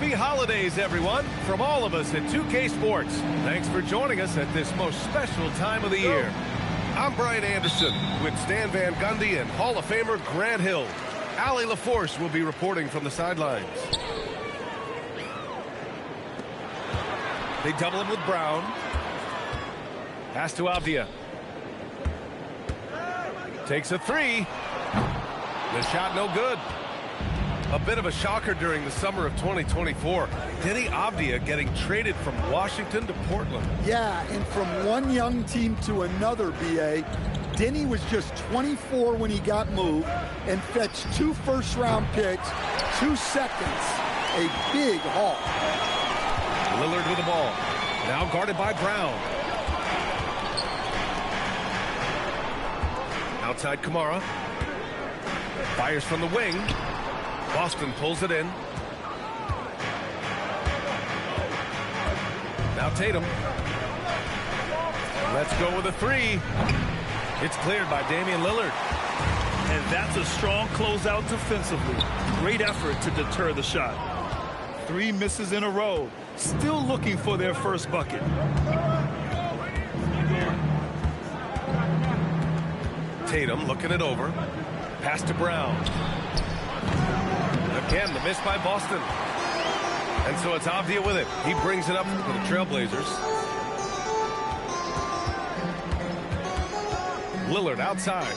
Happy holidays, everyone, from all of us at 2K Sports. Thanks for joining us at this most special time of the year. I'm Brian Anderson with Stan Van Gundy and Hall of Famer Grant Hill. Allie LaForce will be reporting from the sidelines. They double him with Brown. Pass to Avdia. Takes a three. The shot no good. A bit of a shocker during the summer of 2024. Denny Avdia getting traded from Washington to Portland. Yeah, and from one young team to another, B.A., Denny was just 24 when he got moved and fetched 2 first-round picks, 2 seconds. A big haul. Lillard with the ball. Now guarded by Brown. Outside Kamara. Fires from the wing. Boston pulls it in. Now Tatum. Let's go with a three. It's cleared by Damian Lillard. And that's a strong closeout defensively. Great effort to deter the shot. 3 misses in a row. Still looking for their first bucket. Tatum looking it over. Pass to Brown. Again, the miss by Boston. And so it's Avdia with it. He brings it up for the Trailblazers. Lillard outside.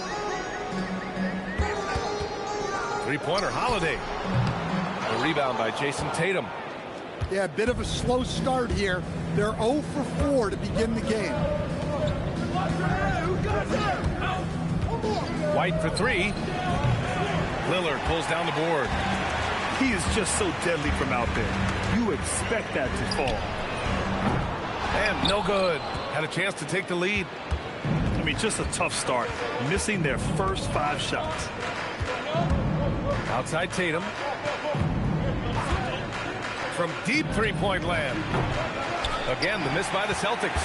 Three-pointer, Holiday. The rebound by Jason Tatum. Yeah, a bit of a slow start here. They're 0 for 4 to begin the game. White for three. Lillard pulls down the board. He is just so deadly from out there. You expect that to fall. And no good. Had a chance to take the lead. I mean, just a tough start. Missing their first 5 shots. Outside Tatum. From deep three-point land. Again, the miss by the Celtics.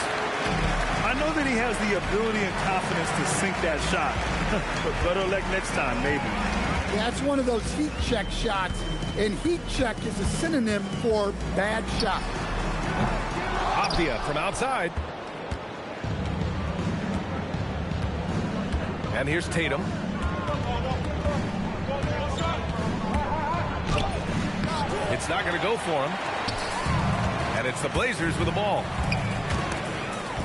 I know that he has the ability and confidence to sink that shot. But better luck next time, maybe. Yeah, it's one of those heat check shots, and heat check is a synonym for bad shot. Avdia from outside. And here's Tatum. It's not going to go for him. And it's the Blazers with the ball.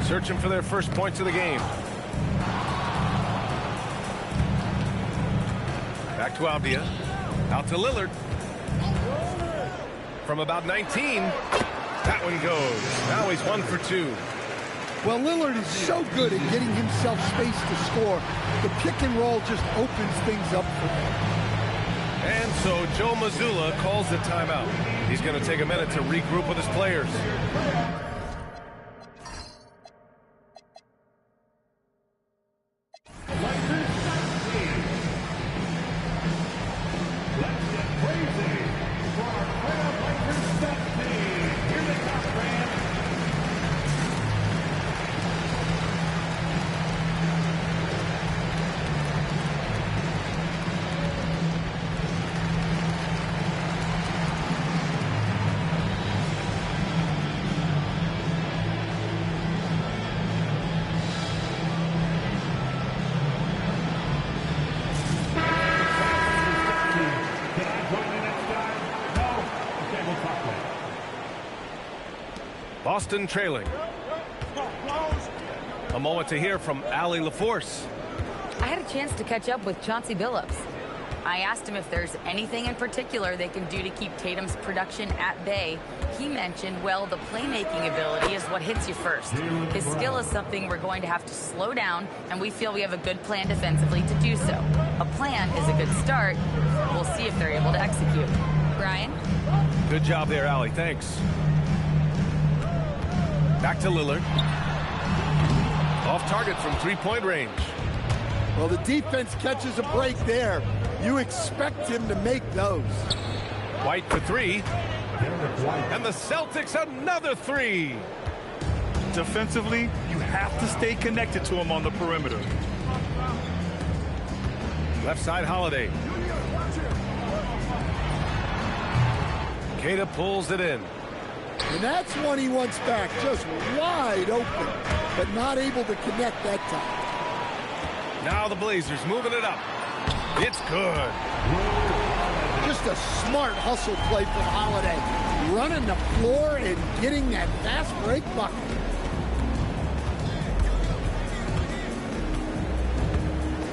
Searching for their first points of the game. Back to Avdia. Out to Lillard. From about 19. That one goes. Now he's 1 for 2. Well, Lillard is so good at getting himself space to score. The pick and roll just opens things up for him. And so Joe Mazzulla calls the timeout. He's going to take a minute to regroup with his players. Boston trailing. A moment to hear from Allie LaForce. I had a chance to catch up with Chauncey Billups. I asked him if there's anything in particular they can do to keep Tatum's production at bay. He mentioned, well, the playmaking ability is what hits you first. His skill is something we're going to have to slow down, and we feel we have a good plan defensively to do so. A plan is a good start. We'll see if they're able to execute. Brian? Good job there, Allie. Thanks. Back to Lillard. Off target from three-point range. Well, the defense catches a break there. You expect him to make those. White for three. And the Celtics another three. Defensively, you have to stay connected to him on the perimeter. Left side, Holiday. Tatum pulls it in. And that's one he wants back, just wide open, but not able to connect that time. Now the Blazers moving it up. It's good. Just a smart hustle play from Holiday. Running the floor and getting that fast break bucket.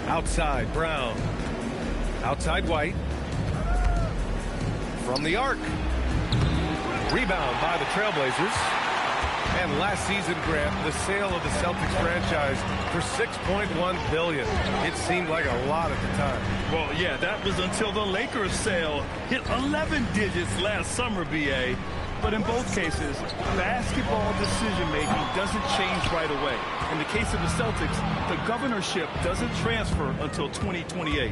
Outside, Brown. Outside, White. From the arc. Rebound by the Trailblazers. And last season, Grant, the sale of the Celtics franchise for $6.1 billion. It seemed like a lot at the time. Well, yeah, that was until the Lakers sale hit 11 digits last summer, BA. But in both cases, basketball decision-making doesn't change right away. In the case of the Celtics, the governorship doesn't transfer until 2028.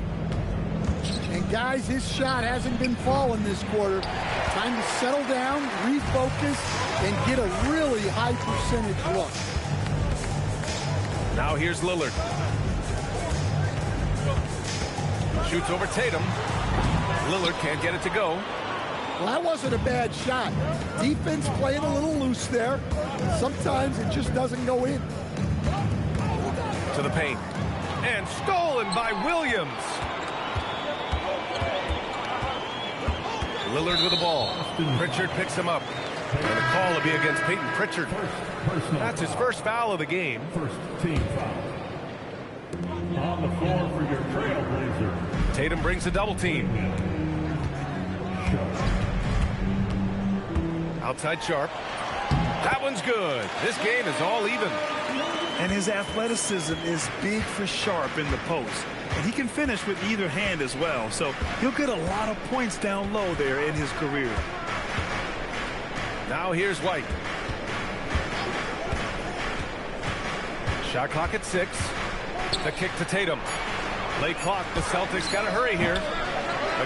And guys, his shot hasn't been falling this quarter. Time to settle down, refocus, and get a really high percentage look. Now here's Lillard. Shoots over Tatum. Lillard can't get it to go. Well, that wasn't a bad shot. Defense playing a little loose there. Sometimes it just doesn't go in. To the paint. And stolen by Williams. Lillard with the ball. Pritchard picks him up. And the call will be against Peyton Pritchard. That's his first foul of the game. First team foul. On the floor for your Trailblazer. Tatum brings a double team. Outside Sharp. That one's good. This game is all even. And his athleticism is big for Sharp in the post. And he can finish with either hand as well. So he'll get a lot of points down low there in his career. Now here's White. Shot clock at 6. The kick to Tatum. Late clock. The Celtics got to hurry here.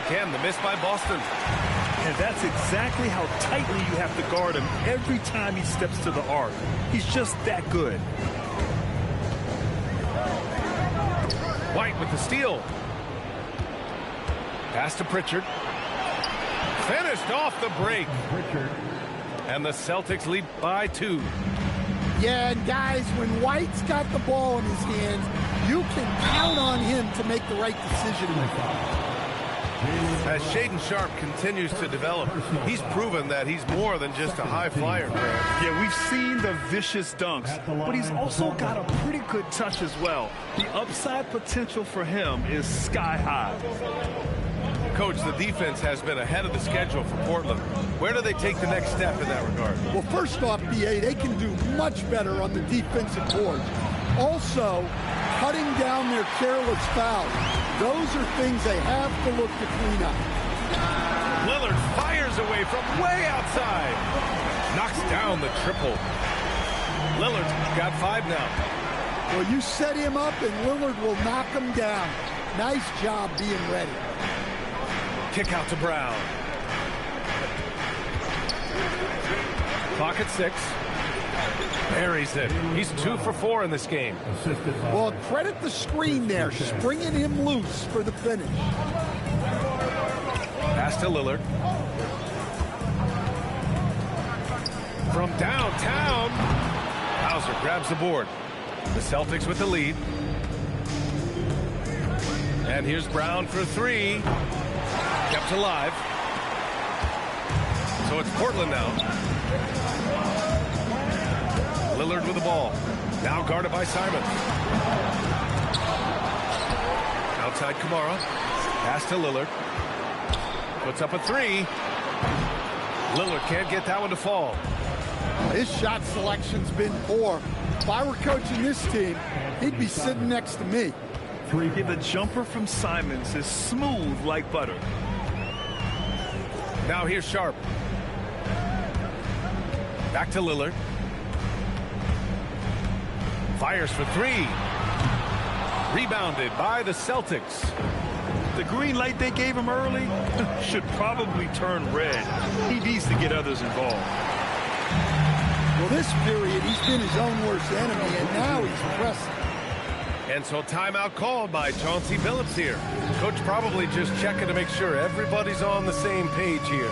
Again, the miss by Boston. And that's exactly how tightly you have to guard him every time he steps to the arc. He's just that good. White with the steal. Pass to Pritchard. Finished off the break. And the Celtics lead by 2. Yeah, and guys, when White's got the ball in his hands, you can count on him to make the right decision. As Shaedon Sharp continues to develop, he's proven that he's more than just a high flyer, Grant. Yeah, we've seen the vicious dunks, but he's also got a pretty good touch as well. The upside potential for him is sky high. Coach, the defense has been ahead of the schedule for Portland. Where do they take the next step in that regard? Well, first off, BA, they can do much better on the defensive boards. Also, cutting down their careless fouls. Those are things they have to look to clean up. Lillard fires away from way outside. Knocks down the triple. Lillard's got 5 now. Well, you set him up and Lillard will knock him down. Nice job being ready. Kick out to Brown. Clock at 6. Buries it. He's 2 for 4 in this game. Well, credit the screen there, springing him loose for the finish. Pass to Lillard. From downtown. Hauser grabs the board. The Celtics with the lead. And here's Brown for 3. Kept alive. So it's Portland now. Lillard with the ball. Now guarded by Simon. Outside Kamara. Pass to Lillard. Puts up a 3. Lillard can't get that one to fall. His shot selection's been poor. If I were coaching this team, he'd be sitting next to me. Yeah, the jumper from Simons is smooth like butter. Now here's Sharp. Back to Lillard. Fires for 3. Rebounded by the Celtics. The green light they gave him early should probably turn red. He needs to get others involved. Well, this period, he's been his own worst enemy, and now he's pressing. And so timeout called by Chauncey Billups here. Coach probably just checking to make sure everybody's on the same page here.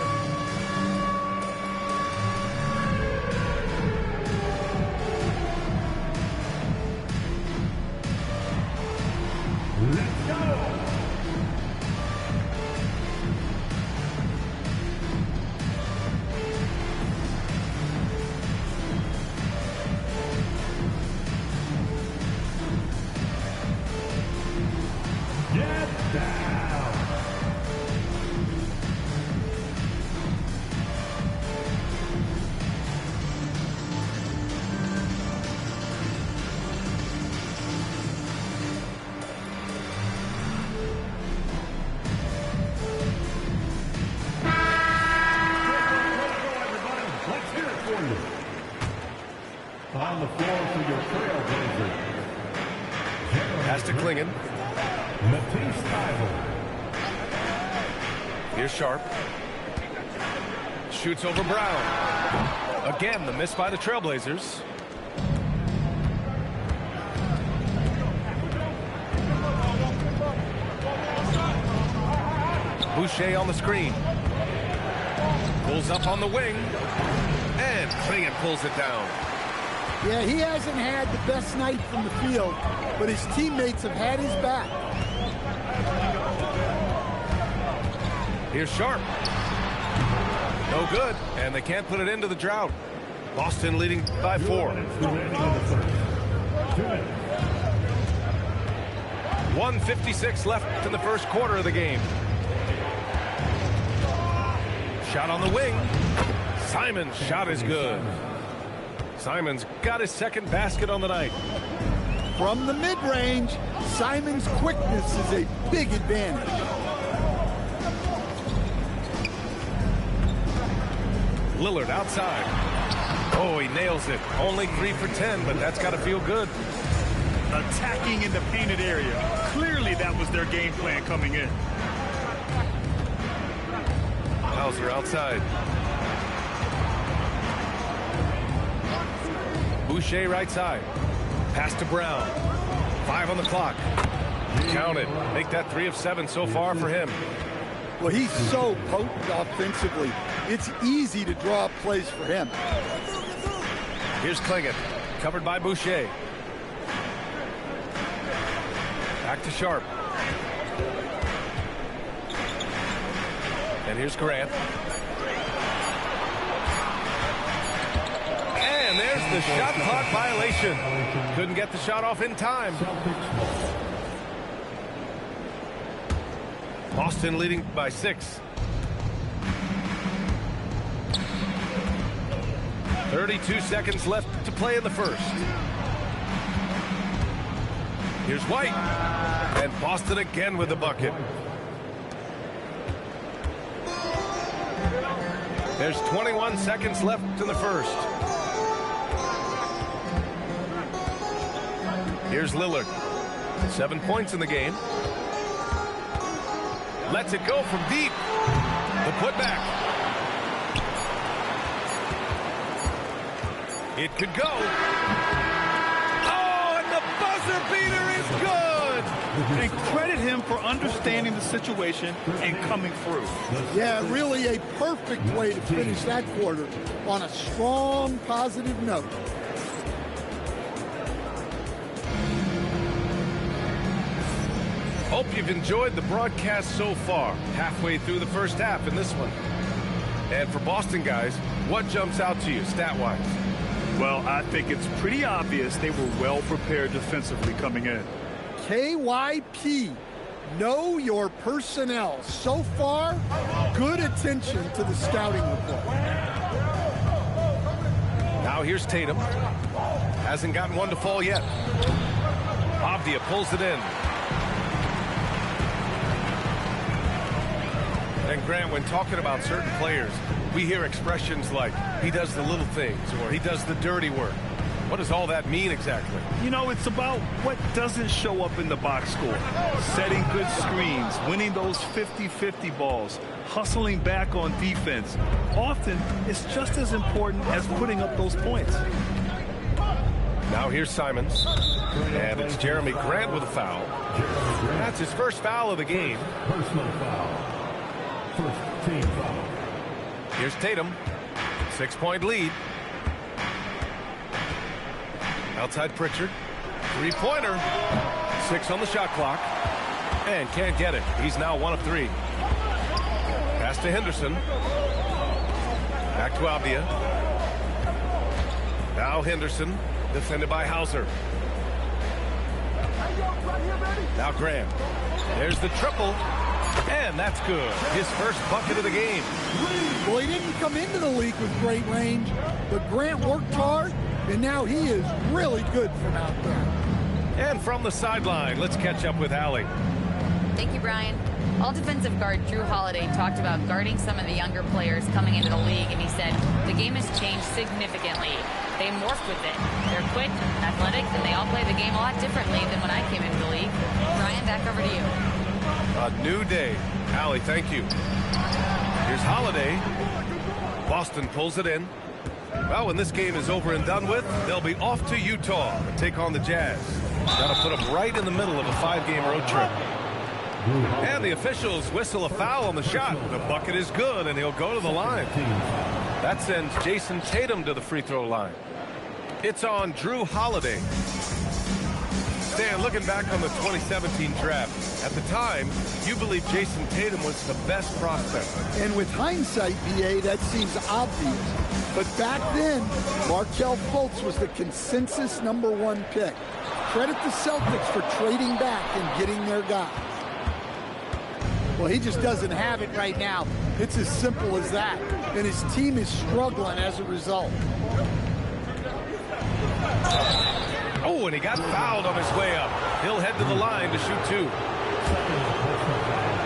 suspended. On the floor for your Trailblazer. Pass to Klingon. Matisse Thybulle. Here's Sharp. Shoots over Brown. Again, the miss by the Trailblazers. Boucher on the screen. Pulls up on the wing. And Klingon pulls it down. Yeah, he hasn't had the best night from the field, but his teammates have had his back. Here's Sharp. No good, and they can't put it into the drought. Boston leading by 4. 1:56 left in the first quarter of the game. Shot on the wing. Simon's shot is good. Simon's got his second basket on the night. From the mid-range, Simon's quickness is a big advantage. Lillard outside. Oh, he nails it. Only 3 for 10, but that's got to feel good. Attacking in the painted area. Clearly that was their game plan coming in. Hauser outside. Boucher right side. Pass to Brown. 5 on the clock. Count it. Make that 3 of 7 so far for him. Well, he's so potent offensively. It's easy to draw up plays for him. Here's Klingon. Covered by Boucher. Back to Sharp. And here's Grant. And there's the shot clock violation. Couldn't get the shot off in time. Boston leading by 6. 32 seconds left to play in the first. Here's White. And Boston again with the bucket. There's 21 seconds left in the first. Here's Lillard. 7 points in the game. Lets it go from deep. The putback. It could go. Oh, and the buzzer beater is good. And credit him for understanding the situation and coming through. Yeah, really a perfect way to finish that quarter on a strong, positive note. Hope you've enjoyed the broadcast so far. Halfway through the first half in this one. And for Boston guys, what jumps out to you stat-wise? Well, I think it's pretty obvious they were well prepared defensively coming in. KYP, know your personnel. So far, good attention to the scouting report. Now here's Tatum. Hasn't gotten one to fall yet. Avdia pulls it in. And Grant, when talking about certain players, we hear expressions like, he does the little things, or he does the dirty work. What does all that mean exactly? You know, it's about what doesn't show up in the box score. Setting good screens, winning those 50-50 balls, hustling back on defense. Often, it's just as important as putting up those points. Now here's Simons. And it's Jeremy Grant with a foul. That's his first foul of the game. Personal foul. First team foul. Here's Tatum. 6-point lead. Outside Pritchard. 3-pointer. 6 on the shot clock. And can't get it. He's now 1 of 3. Pass to Henderson. Back to Avdia. Now Henderson. Defended by Hauser. Now Grant. There's the triple. And that's good. His first bucket of the game. Well, he didn't come into the league with great range, but Grant worked hard, and now he is really good from out there. And from the sideline, let's catch up with Allie. Thank you, Brian. All defensive guard Drew Holiday talked about guarding some of the younger players coming into the league, and he said, the game has changed significantly. They morphed with it. They're quick, athletic, and they all play the game a lot differently than when I came into the league. Ryan, back over to you. A new day. Allie, thank you. Here's Holiday. Boston pulls it in. Well, when this game is over and done with, they'll be off to Utah to take on the Jazz. Got to put them right in the middle of a 5-game road trip. And the officials whistle a foul on the shot. The bucket is good, and he'll go to the line. That sends Jason Tatum to the free throw line. It's on Drew Holiday. Stan, looking back on the 2017 draft, at the time, you believe Jason Tatum was the best prospect. And with hindsight, BA, that seems obvious. But back then, Markelle Fultz was the consensus #1 pick. Credit the Celtics for trading back and getting their guy. Well, he just doesn't have it right now. It's as simple as that. And his team is struggling as a result. Oh, and he got fouled on his way up. He'll head to the line to shoot 2.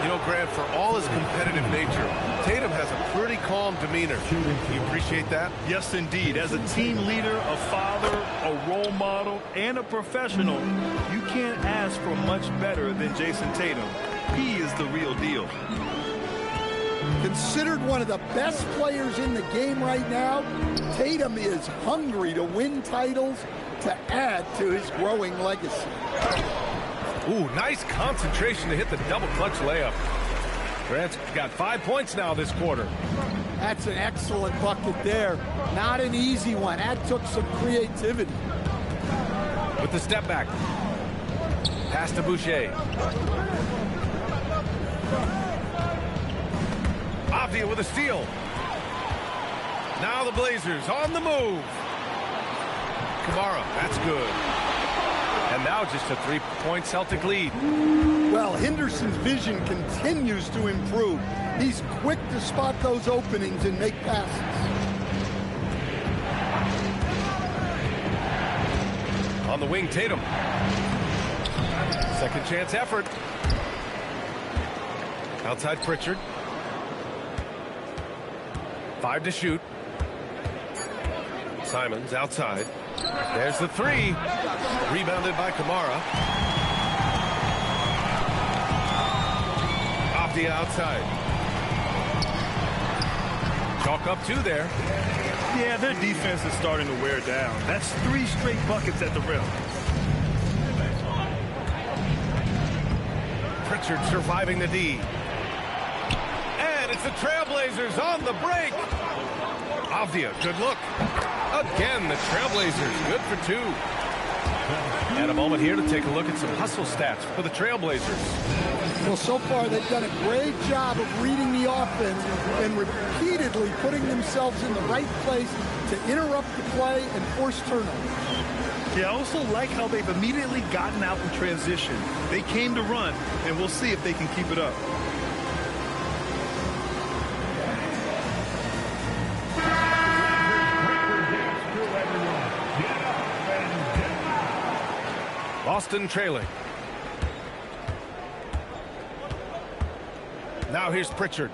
You know, Grant, for all his competitive nature, Tatum has a pretty calm demeanor. You appreciate that? Yes, indeed. As a team leader, a father, a role model, and a professional, you can't ask for much better than Jason Tatum. He is the real deal. Considered one of the best players in the game right now, Tatum is hungry to win titles to add to his growing legacy. Ooh, nice concentration to hit the double clutch layup. Grant's got 5 points now this quarter. That's an excellent bucket there. Not an easy one. That took some creativity. With the step back. Pass to Boucher. Avdia with a steal. Now the Blazers on the move. Kamara, that's good. And now just a 3-point Celtic lead. Well, Henderson's vision continues to improve. He's quick to spot those openings and make passes. On the wing, Tatum. Second chance effort. Outside Pritchard. 5 to shoot. Simons outside. There's the 3. Rebounded by Kamara. Avdia outside. Chalk up 2 there. Yeah, their defense is starting to wear down. That's 3 straight buckets at the rim. Pritchard surviving the D. And it's the Trailblazers on the break. Avdia, good look. Again, the Trailblazers, good for 2. And a moment here to take a look at some hustle stats for the Trailblazers. Well, so far they've done a great job of reading the offense and repeatedly putting themselves in the right place to interrupt the play and force turnovers. Yeah, I also like how they've immediately gotten out in transition. They came to run, and we'll see if they can keep it up. Boston trailing. Now here's Pritchard.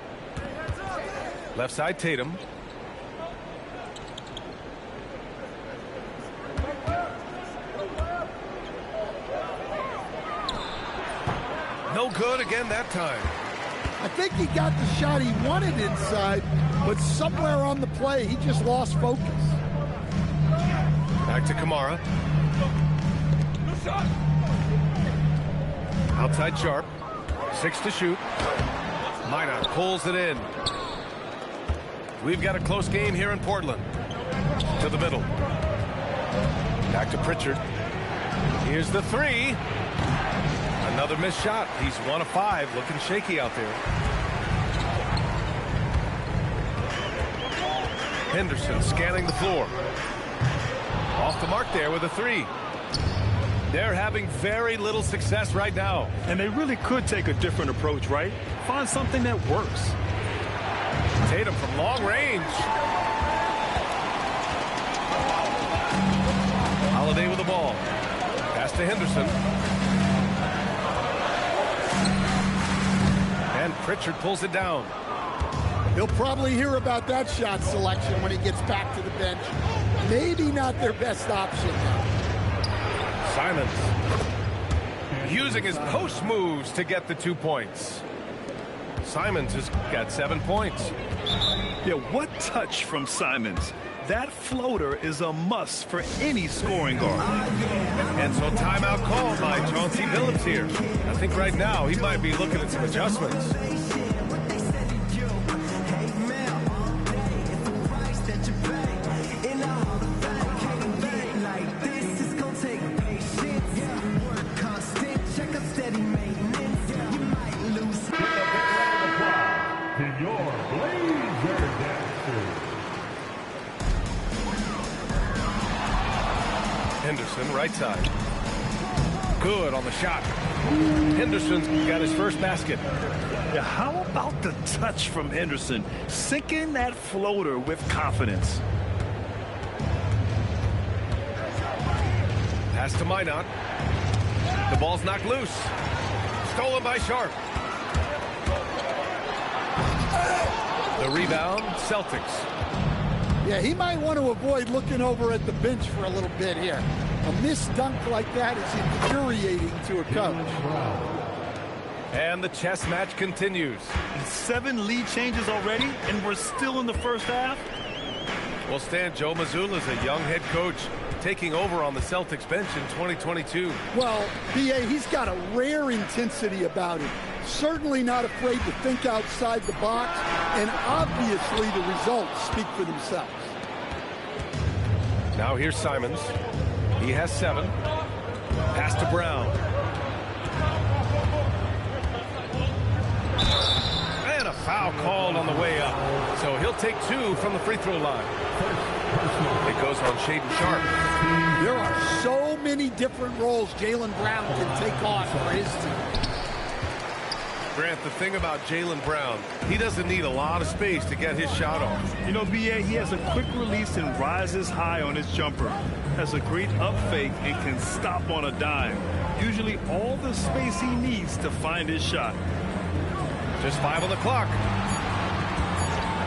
Left side Tatum. No good again that time. I think he got the shot he wanted inside, but somewhere on the play he just lost focus. Back to Kamara. Outside Sharp. 6 to shoot. Minot pulls it in. We've got a close game here in Portland. To the middle. Back to Pritchard. Here's the 3. Another missed shot. He's 1 of 5. Looking shaky out there. Henderson scanning the floor. Off the mark there with a 3. They're having very little success right now. And they really could take a different approach, right? Find something that works. Tatum from long range. Holiday with the ball. Pass to Henderson. Pritchard pulls it down. He'll probably hear about that shot selection when he gets back to the bench. Maybe not their best option now. Simons using his post moves to get the 2 points. Simons has got 7 points. Yeah, what touch from Simons. That floater is a must for any scoring guard. And so timeout called by Chauncey Billups here. I think right now he might be looking at some adjustments. Henderson, right side. Good on the shot. Henderson's got his first basket. Yeah, how about the touch from Henderson? Sinking that floater with confidence. Pass to Minot. The ball's knocked loose. Stolen by Sharp. The rebound, Celtics. Yeah, he might want to avoid looking over at the bench for a little bit here. A missed dunk like that is infuriating to a coach. And the chess match continues. 7 lead changes already, and we're still in the first half. Well, Stan, Joe Mazzulla is a young head coach taking over on the Celtics bench in 2022. Well, B.A., he's got a rare intensity about him. Certainly not afraid to think outside the box, and obviously the results speak for themselves. Now here's Simons. He has 7. Pass to Brown. And a foul called on the way up. So he'll take 2 from the free throw line. It goes on Shaedon Sharp. There are so many different roles Jaylen Brown can take on for his team. Grant, the thing about Jaylen Brown, he doesn't need a lot of space to get his shot off. You know, B.A., he has a quick release and rises high on his jumper. Has a great up fake and can stop on a dime. Usually all the space he needs to find his shot. Just 5 on the clock.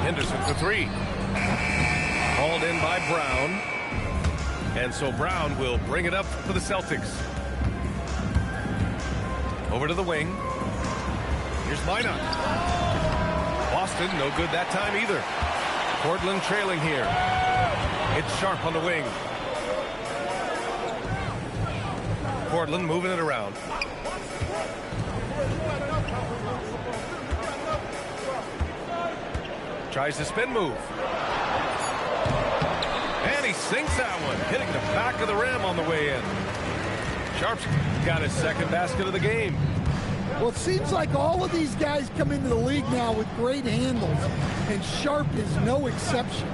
Henderson for 3. Called in by Brown. And so Brown will bring it up for the Celtics. Over to the wing. Here's Minot. Boston, no good that time either. Portland trailing here. It's Sharp on the wing. Portland moving it around. Tries to spin move. And he sinks that one, hitting the back of the rim on the way in. Sharp's got his second basket of the game. Well, it seems like all of these guys come into the league now with great handles, and Sharp is no exception.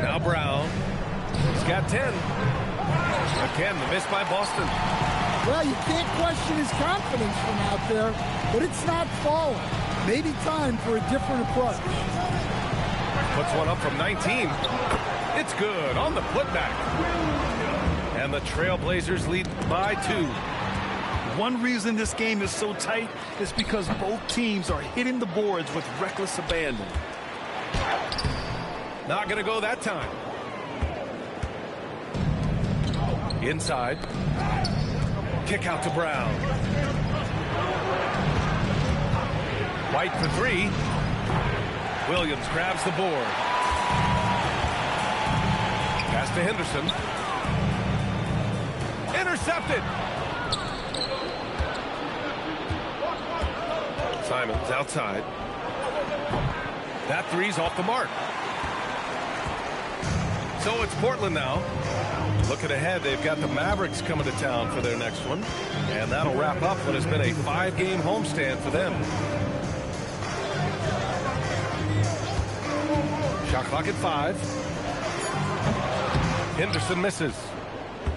Now Brown. He's got 10. Again, the miss by Boston. Well, you can't question his confidence from out there, but it's not falling. Maybe time for a different approach. Puts one up from 19. It's good on the putback. And the Trailblazers lead by 2. One reason this game is so tight is because both teams are hitting the boards with reckless abandon. Not going to go that time. Inside. Kick out to Brown. White for 3. Williams grabs the board. Pass to Henderson. Intercepted. Simons outside. That 3's off the mark. So it's Portland now. Looking ahead, they've got the Mavericks coming to town for their next one. And that'll wrap up what has been a 5-game homestand for them. Shot clock at 5. Henderson misses.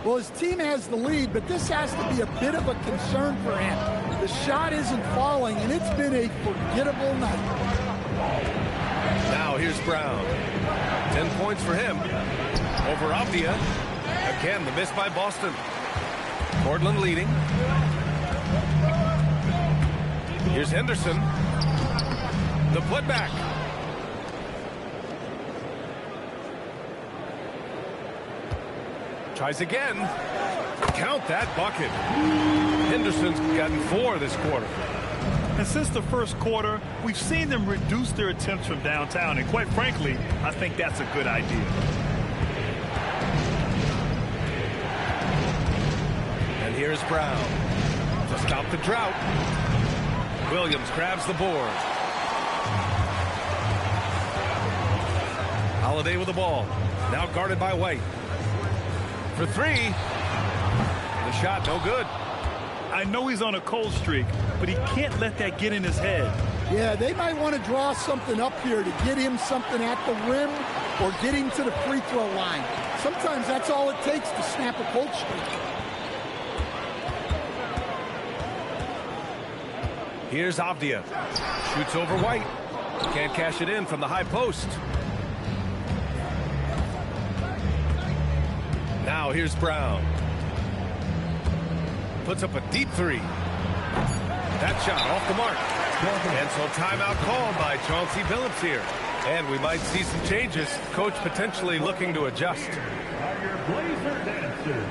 Well, his team has the lead, but this has to be a bit of a concern for him. The shot isn't falling, and it's been a forgettable night. Now here's Brown. 10 points for him. Over Avdia. Again, the miss by Boston. Portland leading. Here's Henderson. The putback. Tries again. Count that bucket. Henderson's gotten 4 this quarter. And since the first quarter, we've seen them reduce their attempts from downtown. And quite frankly, I think that's a good idea. And here's Brown to stop the drought. Williams grabs the board. Holiday with the ball. Now guarded by White. For 3. The shot no good. I know he's on a cold streak, but he can't let that get in his head. Yeah, they might want to draw something up here to get him something at the rim or get him to the free throw line. Sometimes that's all it takes to snap a cold streak. Here's Avdia. Shoots over White. Can't cash it in from the high post. Now here's Brown. Puts up a deep 3. That shot off the mark. And so timeout called by Chauncey Billups here. And we might see some changes. Coach potentially looking to adjust. Your Blazer dancers.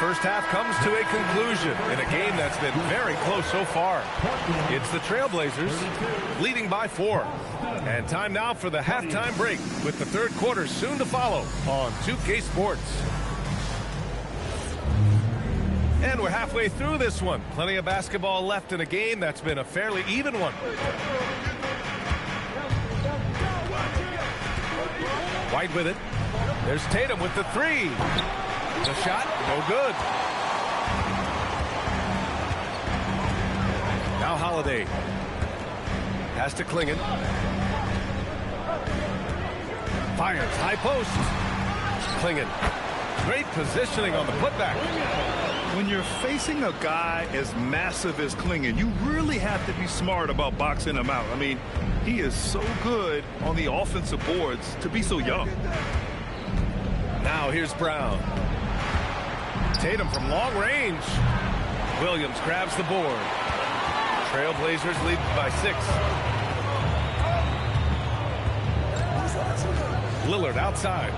First half comes to a conclusion in a game that's been very close so far. It's the Trailblazers leading by 4. And time now for the halftime break with the third quarter soon to follow on 2K Sports. And we're halfway through this one. Plenty of basketball left in a game that's been a fairly even one. White with it. There's Tatum with the 3. The shot, no good. Now Holiday. Has to Klingon. Fires, high post. Klingon. Great positioning on the putback. When you're facing a guy as massive as Klingon, you really have to be smart about boxing him out. I mean, he is so good on the offensive boards to be so young. Now here's Brown. Tatum from long range. Williams grabs the board. Trailblazers lead by 6. Lillard outside.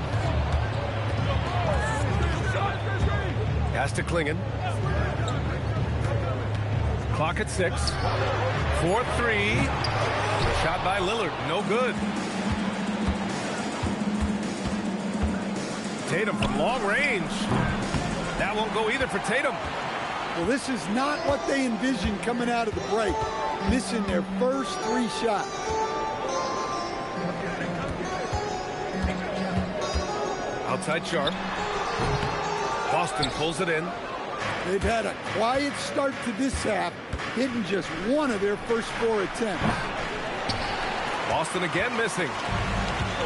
Has to Klingon. Clock at 6. 4-3. Shot by Lillard. No good. Tatum from long range. That won't go either for Tatum. Well, this is not what they envisioned coming out of the break. Missing their first 3 shots. Outside Sharp. Boston pulls it in. They've had a quiet start to this half, hitting just 1 of their first 4 attempts. Boston again missing.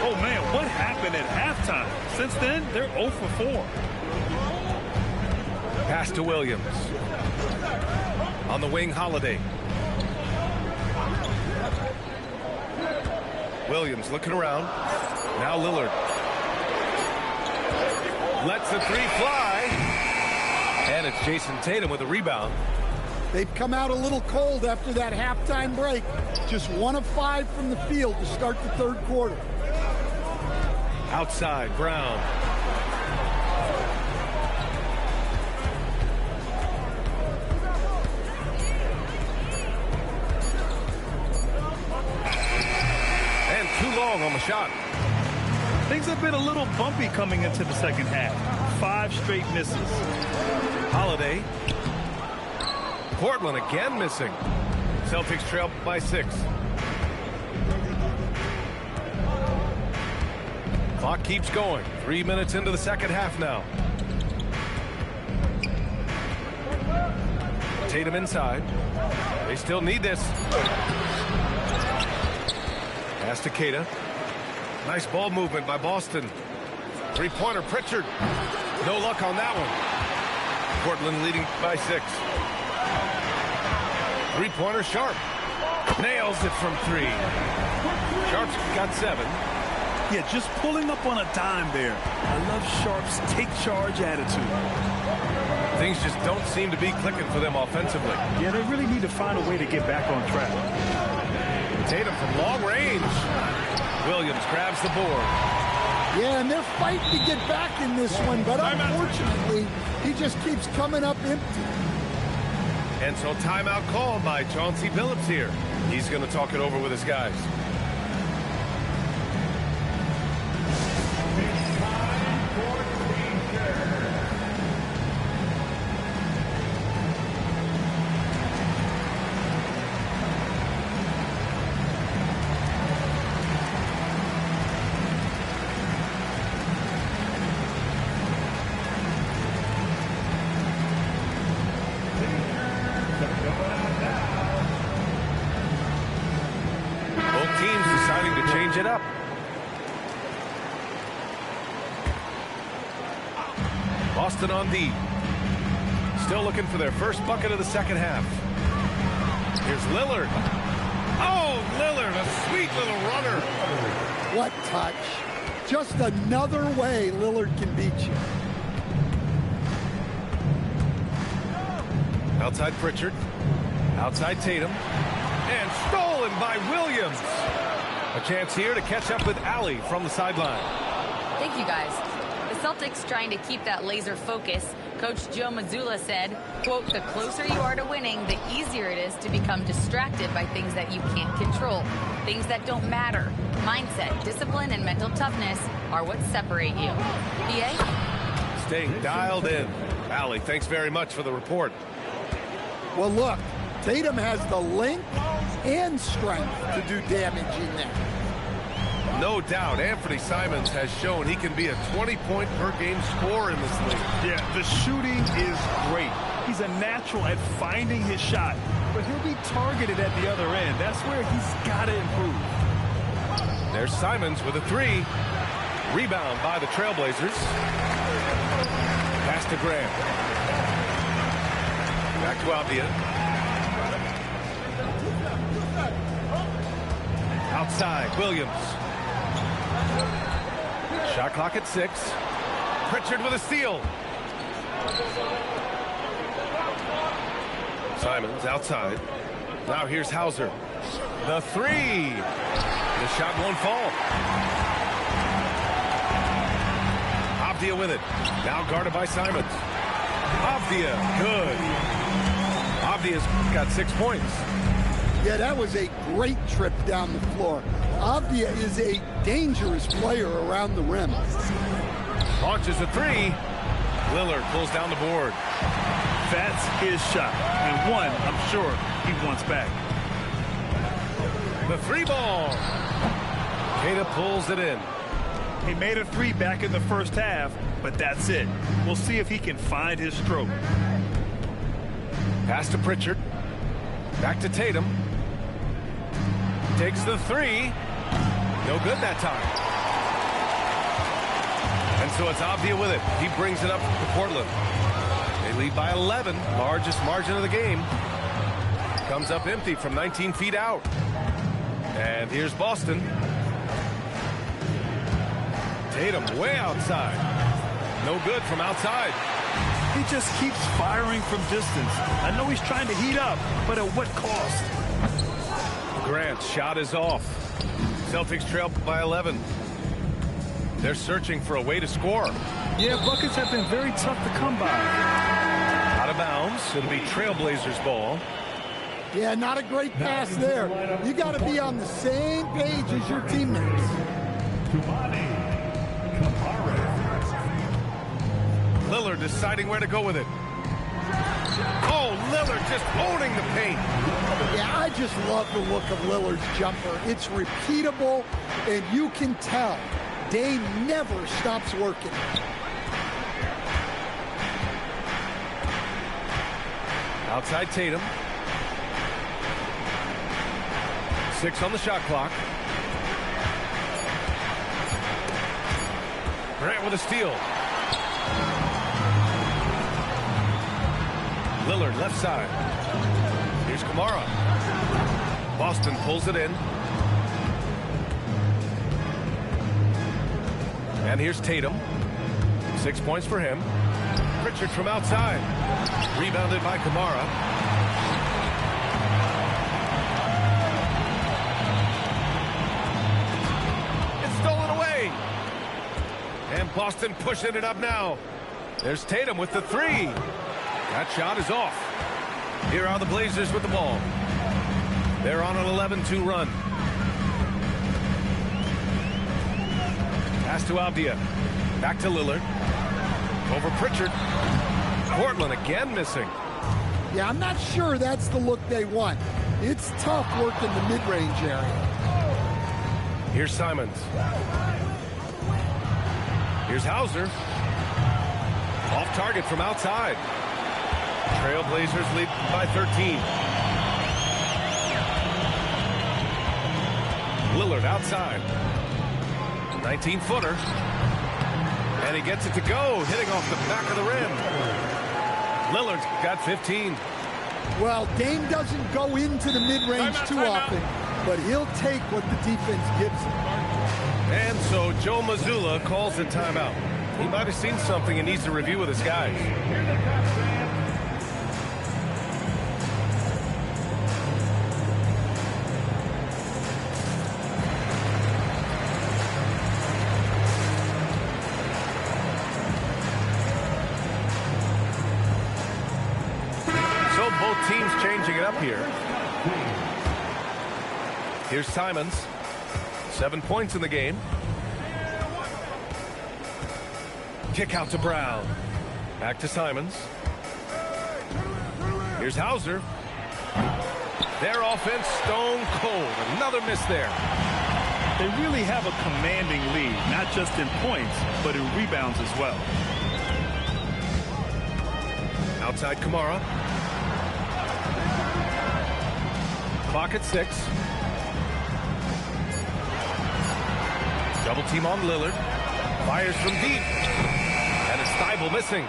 Oh, man, what happened at halftime? Since then, they're 0 for 4. Pass to Williams. On the wing, Holiday. Williams looking around. Now Lillard. Lets the 3 fly. And it's Jason Tatum with a rebound. They've come out a little cold after that halftime break. Just 1 of 5 from the field to start the third quarter. Outside, Brown. And too long on the shot. Things have been a little bumpy coming into the second half. 5 straight misses. Holiday. Portland again missing. Celtics trail by 6. Clock keeps going. 3 minutes into the second half now. Tatum inside. They still need this. Pass to Queta. Nice ball movement by Boston. Three-pointer, Pritchard. No luck on that one. Portland leading by 6. Three-pointer, Sharp. Nails it from 3. Sharp's got 7. Yeah, just pulling up on a dime there. I love Sharp's take charge attitude. Things just don't seem to be clicking for them offensively. Yeah, they really need to find a way to get back on track. Tatum from long range. Williams grabs the board. Yeah, and they're fighting to get back in this one, but unfortunately, he just keeps coming up empty. And so timeout called by Chauncey Billups here. He's going to talk it over with his guys. It up. Boston on D. Still looking for their first bucket of the second half. Here's Lillard. Oh, Lillard, a sweet little runner. What touch. Just another way Lillard can beat you. Outside Pritchard. Outside Tatum. And stolen by Williams. A chance here to catch up with Allie from the sideline. Thank you, guys. The Celtics trying to keep that laser focus. Coach Joe Mazzulla said, quote, the closer you are to winning, the easier it is to become distracted by things that you can't control, things that don't matter. Mindset, discipline, and mental toughness are what separate you. BA? Staying dialed in. Allie, thanks very much for the report. Well, look, Tatum has the length and strength to do damage in there. No doubt, Anthony Simons has shown he can be a 20-point per game scorer in this league. Yeah, the shooting is great. He's a natural at finding his shot, but he'll be targeted at the other end. That's where he's got to improve. There's Simons with a 3. Rebound by the Trailblazers. Pass to Graham. Back to Avdia. Outside, Williams. Shot clock at 6. Pritchard with a steal. Simons outside. Now here's Hauser. The 3. The shot won't fall. Avdia with it. Now guarded by Simons. Avdia, good. Avdia's got 6 points. Yeah, that was a great trip down the floor. Avdia is a dangerous player around the rim. Launches a 3. Lillard pulls down the board. That's his shot. And one, I'm sure he wants back. The 3 ball. Queta pulls it in. He made a 3 back in the first half, but that's it. We'll see if he can find his stroke. Pass to Pritchard. Back to Tatum. Takes the 3. No good that time. And so it's Avdia with it. He brings it up to Portland. They lead by 11. Largest margin of the game. Comes up empty from 19 feet out. And here's Boston. Tatum way outside. No good from outside. He just keeps firing from distance. I know he's trying to heat up, but at what cost? Grant's shot is off. Celtics trail by 11. They're searching for a way to score. Yeah, buckets have been very tough to come by. Out of bounds. It'll be Trailblazers ball. Yeah, not a great pass there. You got to be on the same page as your teammates. Lillard deciding where to go with it. Oh, Lillard just owning the paint. Yeah, I just love the look of Lillard's jumper. It's repeatable, and you can tell Dame never stops working. Outside Tatum. 6 on the shot clock. Grant with a steal. Lillard left side. Here's Kamara. Boston pulls it in. And here's Tatum. 6 points for him. Pritchard from outside. Rebounded by Kamara. It's stolen away. And Boston pushing it up now. There's Tatum with the 3. That shot is off. Here are the Blazers with the ball. They're on an 11-2 run. Pass to Avdia. Back to Lillard. Over Pritchard. Portland again missing. Yeah, I'm not sure that's the look they want. It's tough working the mid-range area. Here's Simons. Here's Hauser. Off target from outside. Trailblazers lead by 13. Lillard outside. 19-footer. And he gets it to go, hitting off the back of the rim. Lillard's got 15. Well, Dame doesn't go into the mid-range too often, but he'll take what the defense gives him. And so Joe Mazzulla calls the timeout. He might have seen something and needs to review with his guys. Both teams changing it up here. Here's Simons. 7 points in the game. Kick out to Brown. Back to Simons. Here's Hauser. Their offense stone cold. Another miss there. They really have a commanding lead, not just in points, but in rebounds as well. Outside Kamara. Clock at 6. Double team on Lillard. Fires from deep. And it's Thibault missing.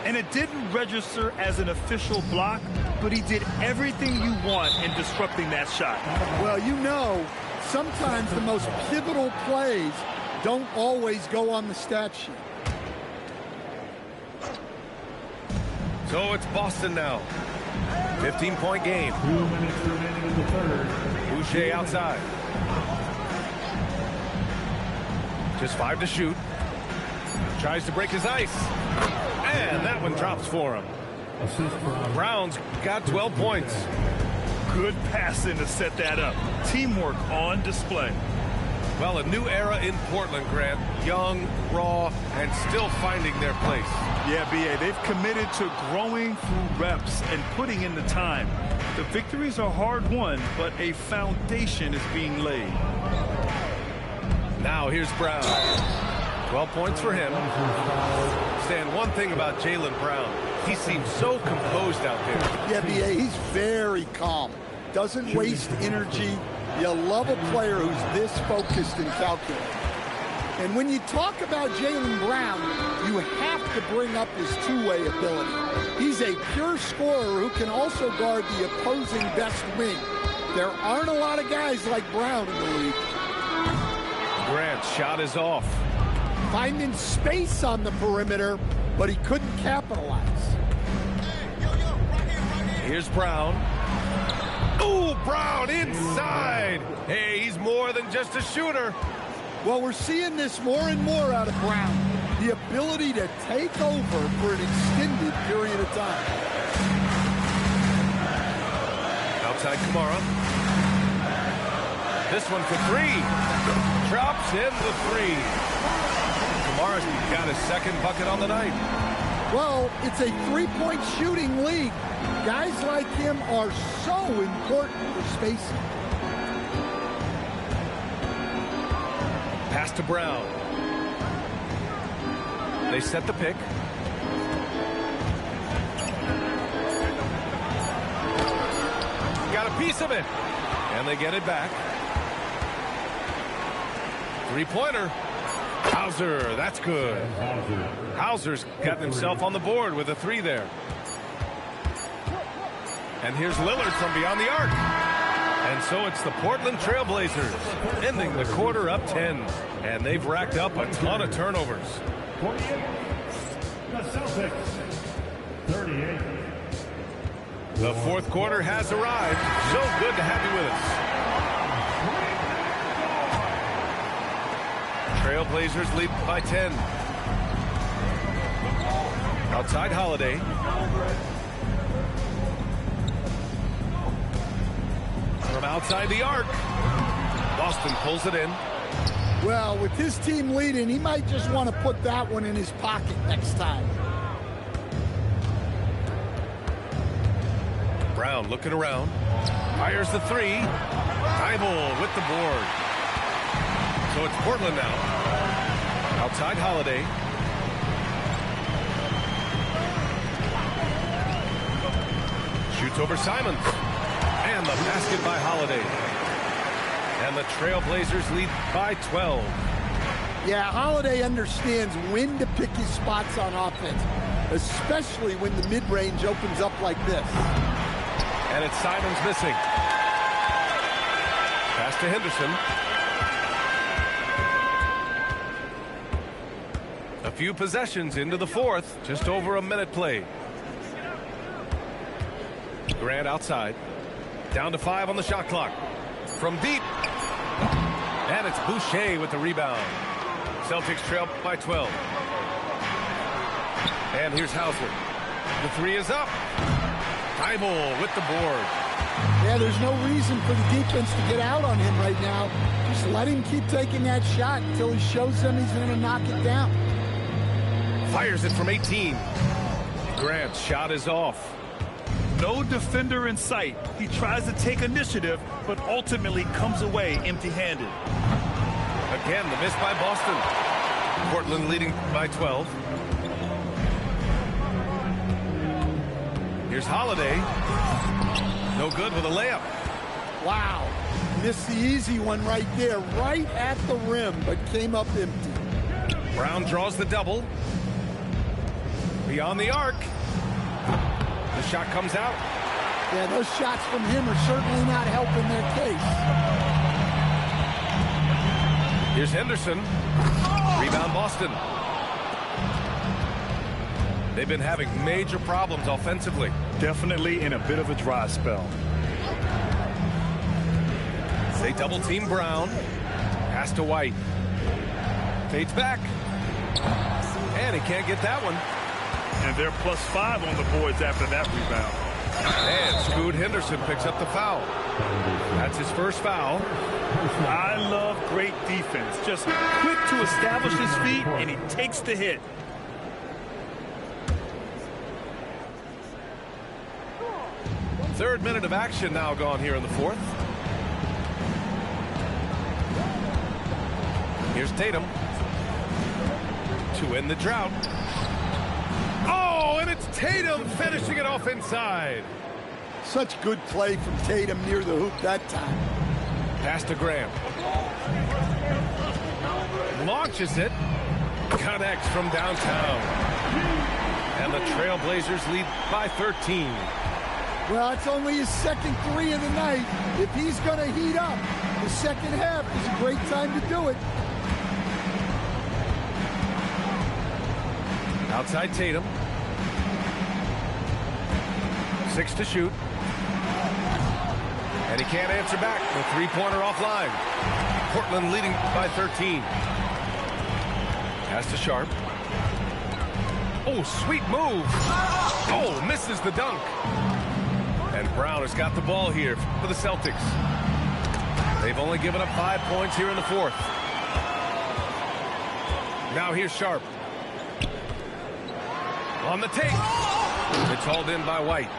And it didn't register as an official block, but he did everything you want in disrupting that shot. Well, you know, sometimes the most pivotal plays don't always go on the stat sheet. So it's Boston now. 15-point game. 2 minutes remaining in the third. Boucher outside. Just 5 to shoot. Tries to break his ice. And that one drops for him. Assist for Brown's got 12 points. Good passing to set that up. Teamwork on display. Well, a new era in Portland, Grant. Young, raw, and still finding their place. Yeah, B.A., they've committed to growing through reps and putting in the time. The victories are hard-won, but a foundation is being laid. Now here's Brown. 12 points for him. Stan, one thing about Jaylen Brown, he seems so composed out there. Yeah, B.A., he's very calm. Doesn't waste energy. You love a player who's this focused and calculated. And when you talk about Jaylen Brown, you have to bring up his two-way ability. He's a pure scorer who can also guard the opposing best wing. There aren't a lot of guys like Brown in the league. Grant's shot is off. Finding space on the perimeter, but he couldn't capitalize. Here's Brown. Ooh, Brown inside. Hey, he's more than just a shooter. Well, we're seeing this more and more out of Brown. The ability to take over for an extended period of time. Outside Kamara. This one for 3. Drops in the 3. Kamara's got his second bucket on the night. Well, it's a three-point shooting league. Guys like him are so important for spacing. Pass to Brown. They set the pick. piece of it. And they get it back. Three-pointer. Hauser, that's good. Hauser's gotten himself on the board with a 3 there. And here's Lillard from beyond the arc. And so it's the Portland Trailblazers ending the quarter up 10. And they've racked up a ton of turnovers. 48. The Celtics. 38. The fourth quarter has arrived. So good to have you with us. Trailblazers lead by 10. Outside Holiday. From outside the arc. Boston pulls it in. Well, with his team leading, he might just want to put that one in his pocket next time. Brown looking around. Fires the 3. Thibault with the board. So it's Portland now. Outside Holiday. Shoots over Simons. And the basket by Holiday. And the Trailblazers lead by 12. Yeah, Holiday understands when to pick his spots on offense, especially when the mid-range opens up like this. And it's Simons missing. Pass to Henderson. A few possessions into the fourth. Just over a minute played. Grant outside. Down to 5 on the shot clock. From deep. And it's Boucher with the rebound. Celtics trail by 12. And here's Hauser. The 3 is up. Thibault with the board. Yeah, there's no reason for the defense to get out on him right now. Just let him keep taking that shot until he shows them he's going to knock it down. Fires it from 18. Grant's shot is off. No defender in sight. He tries to take initiative, but ultimately comes away empty-handed. Again, the miss by Boston. Portland leading by 12. Here's Holiday. No good with a layup. Wow. Missed the easy one right there, right at the rim, but came up empty. Brown draws the double. Beyond the arc. The shot comes out. Yeah, those shots from him are certainly not helping their case. Here's Henderson. Rebound Boston. They've been having major problems offensively. Definitely in a bit of a dry spell. They double team Brown. Pass to White. Fades back. And he can't get that one. And they're +5 on the boards after that rebound. And Scoot Henderson picks up the foul. That's his first foul. I love great defense. Just quick to establish his feet, and he takes the hit. Third minute of action now gone here in the fourth. Here's Tatum to end the drought. Oh, and it's Tatum finishing it off inside. Such good play from Tatum near the hoop that time. Pass to Graham. Launches it. Connects from downtown. And the Trailblazers lead by 13. Well, it's only his second 3 of the night. If he's going to heat up, the second half is a great time to do it. Outside Tatum. 6 to shoot. And he can't answer back. The three-pointer offline. Portland leading by 13. Pass to Sharp. Oh, sweet move. Oh, misses the dunk. And Brown has got the ball here for the Celtics. They've only given up 5 points here in the fourth. Now here's Sharp. On the take. It's hauled in by White.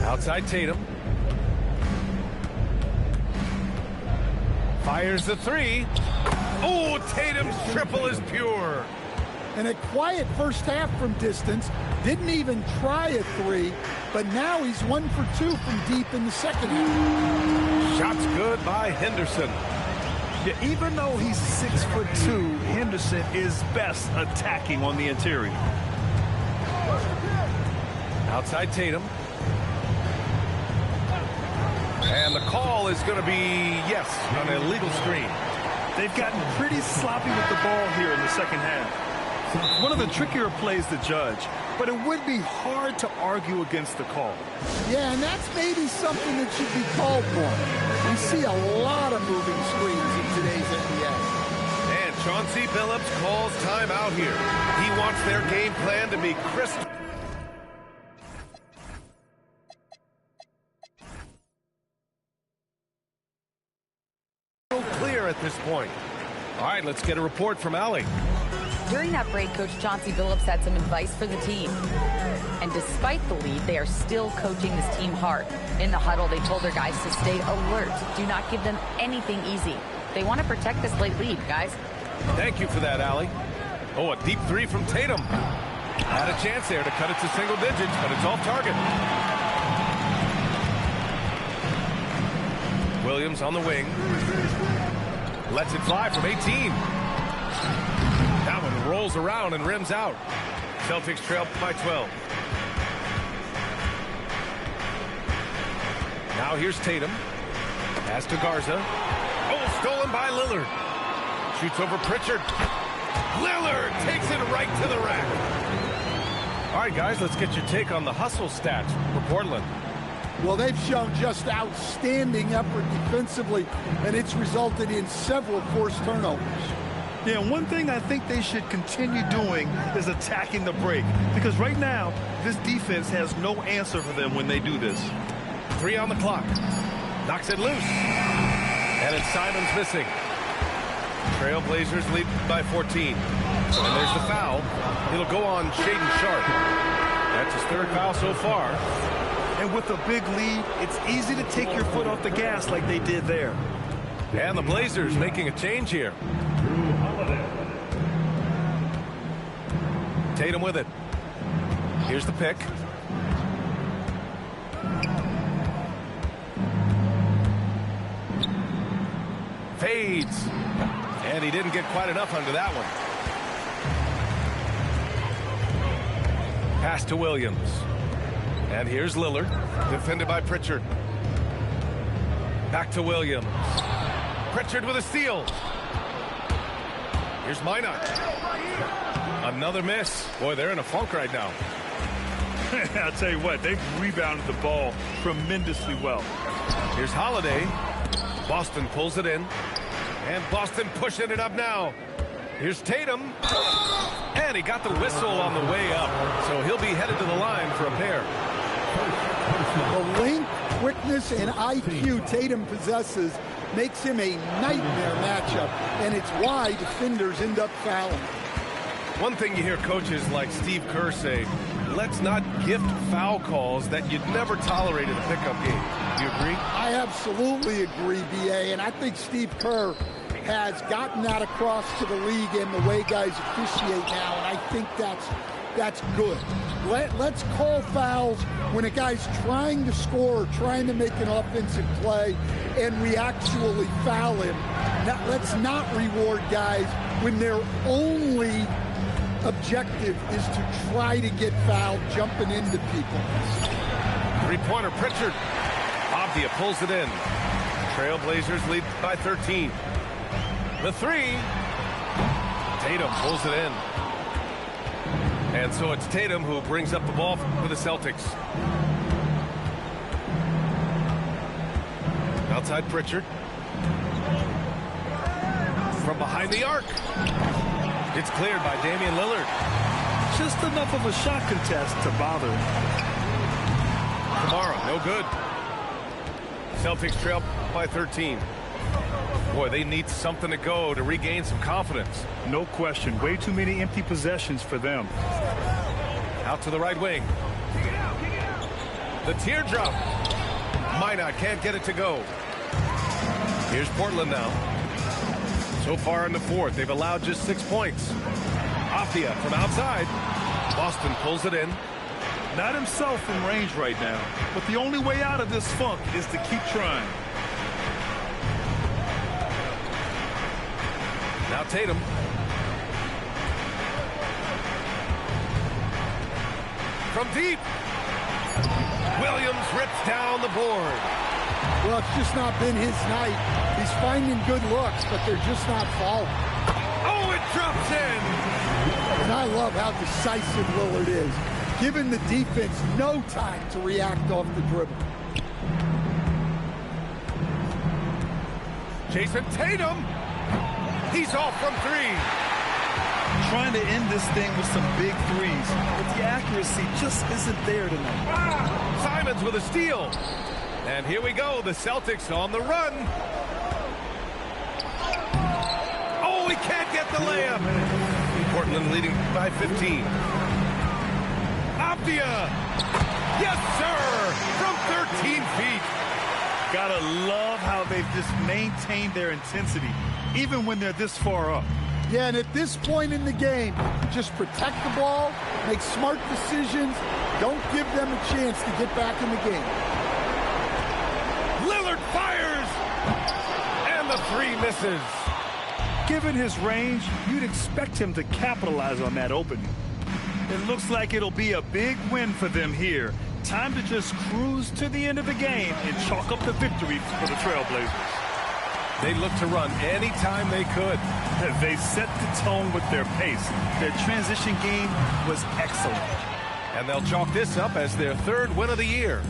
Outside Tatum. Fires the 3. Oh, Tatum's triple is pure. And a quiet first half from distance, didn't even try a three, but now he's 1 for 2 from deep in the second half. Shots good by Henderson. Yeah, even though he's 6'2", Henderson is best attacking on the interior. Outside Tatum. And the call is going to be, yes, an illegal screen. They've gotten pretty sloppy with the ball here in the second half. One of the trickier plays to judge, but it would be hard to argue against the call. Yeah, and that's maybe something that should be called more. We see a lot of moving screens in today's NBA. And Chauncey Billups calls timeout here. He wants their game plan to be crystal clear at this point. All right, let's get a report from Allie. During that break, Coach Chauncey Billups had some advice for the team. And despite the lead, they are still coaching this team hard. In the huddle, they told their guys to stay alert. Do not give them anything easy. They want to protect this late lead, guys. Thank you for that, Allie. Oh, a deep three from Tatum. Had a chance there to cut it to single digits, but it's off target. Williams on the wing. Lets it fly from 18. That one rolls around and rims out. Celtics trail by 12. Now here's Tatum. Pass to Garza. Oh, stolen by Lillard. Shoots over Pritchard. Lillard takes it right to the rack. All right, guys, let's get your take on the hustle stats for Portland. Well, they've shown just outstanding effort defensively, and it's resulted in several forced turnovers. Yeah, one thing I think they should continue doing is attacking the break, because right now, this defense has no answer for them when they do this. 3 on the clock. Knocks it loose. And it's Simons missing. Trailblazers lead by 14. And there's the foul. It'll go on Shaedon Sharpe. That's his third foul so far. And with a big lead, it's easy to take your foot off the gas like they did there. And the Blazers making a change here. Tatum with it. Here's the pick. Fades. And he didn't get quite enough under that one. Pass to Williams. And here's Lillard, defended by Pritchard. Back to Williams. Pritchard with a steal. Here's Minot. Another miss. Boy, they're in a funk right now. I'll tell you what, they've rebounded the ball tremendously well. Here's Holiday. Boston pulls it in. And Boston pushing it up now. Here's Tatum. And he got the whistle on the way up. So he'll be headed to the line for a pair. The length, quickness, and IQ Tatum possesses makes him a nightmare matchup, and it's why defenders end up fouling. One thing you hear coaches like Steve Kerr say, let's not gift foul calls that you'd never tolerate in a pickup game. Do you agree? I absolutely agree, B.A., and I think Steve Kerr has gotten that across to the league and the way guys officiate now, and I think that's good. Let's call fouls when a guy's trying to score, trying to make an offensive play, and we actually foul him. Now, let's not reward guys when their only objective is to try to get fouled, jumping into people. Three-pointer, Pritchard. Avdia pulls it in. Trailblazers lead by 13. The three. Tatum pulls it in. And so it's Tatum who brings up the ball for the Celtics. Outside Pritchard. From behind the arc. It's cleared by Damian Lillard. Just enough of a shot contest to bother him. Kamara, no good. Celtics trail by 13. Boy, they need something to go to regain some confidence. No question. Way too many empty possessions for them. Out to the right wing. The teardrop. Minot can't get it to go. Here's Portland now. So far in the fourth, they've allowed just 6 points. Apia from outside. Boston pulls it in. Not himself in range right now, but the only way out of this funk is to keep trying. Now Tatum. From deep. Williams rips down the board. Well, it's just not been his night. He's finding good looks, but they're just not falling. Oh, it drops in. And I love how decisive Lillard is, giving the defense no time to react off the dribble. Jason Tatum. He's off from three. Trying to end this thing with some big threes, but the accuracy just isn't there tonight. Simons with a steal. And here we go, the Celtics on the run. Oh, he can't get the layup. Portland leading by 15. Apia. Yes, sir, from 13 feet. Gotta love how they've just maintained their intensity, even when they're this far up. Yeah, and at this point in the game, just protect the ball, make smart decisions, don't give them a chance to get back in the game. Lillard fires, and the three misses. Given his range, you'd expect him to capitalize on that opening. It looks like it'll be a big win for them here. Time to just cruise to the end of the game and chalk up the victory for the Trailblazers. They looked to run anytime they could. They set the tone with their pace. Their transition game was excellent. And they'll chalk this up as their third win of the year.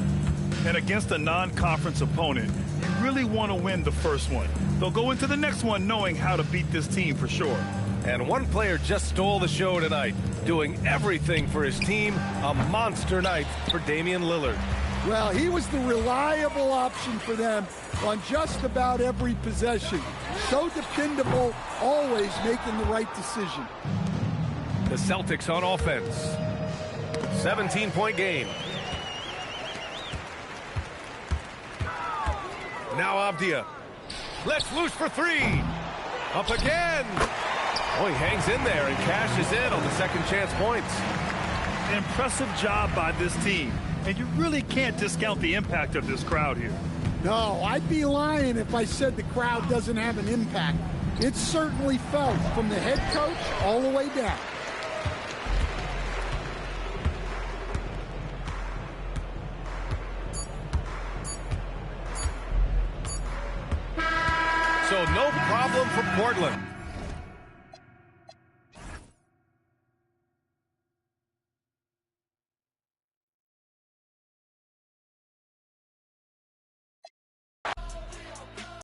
And against a non-conference opponent, you really want to win the first one. They'll go into the next one knowing how to beat this team for sure. And one player just stole the show tonight, doing everything for his team. A monster night for Damian Lillard. Well, he was the reliable option for them on just about every possession. So dependable, always making the right decision. The Celtics on offense. 17-point game. Now Abdia. Let's loose for three. Up again. Oh, he hangs in there and cashes in on the second chance points. Impressive job by this team. And you really can't discount the impact of this crowd here. No, I'd be lying if I said the crowd doesn't have an impact. It's certainly felt from the head coach all the way down. So no problem for Portland.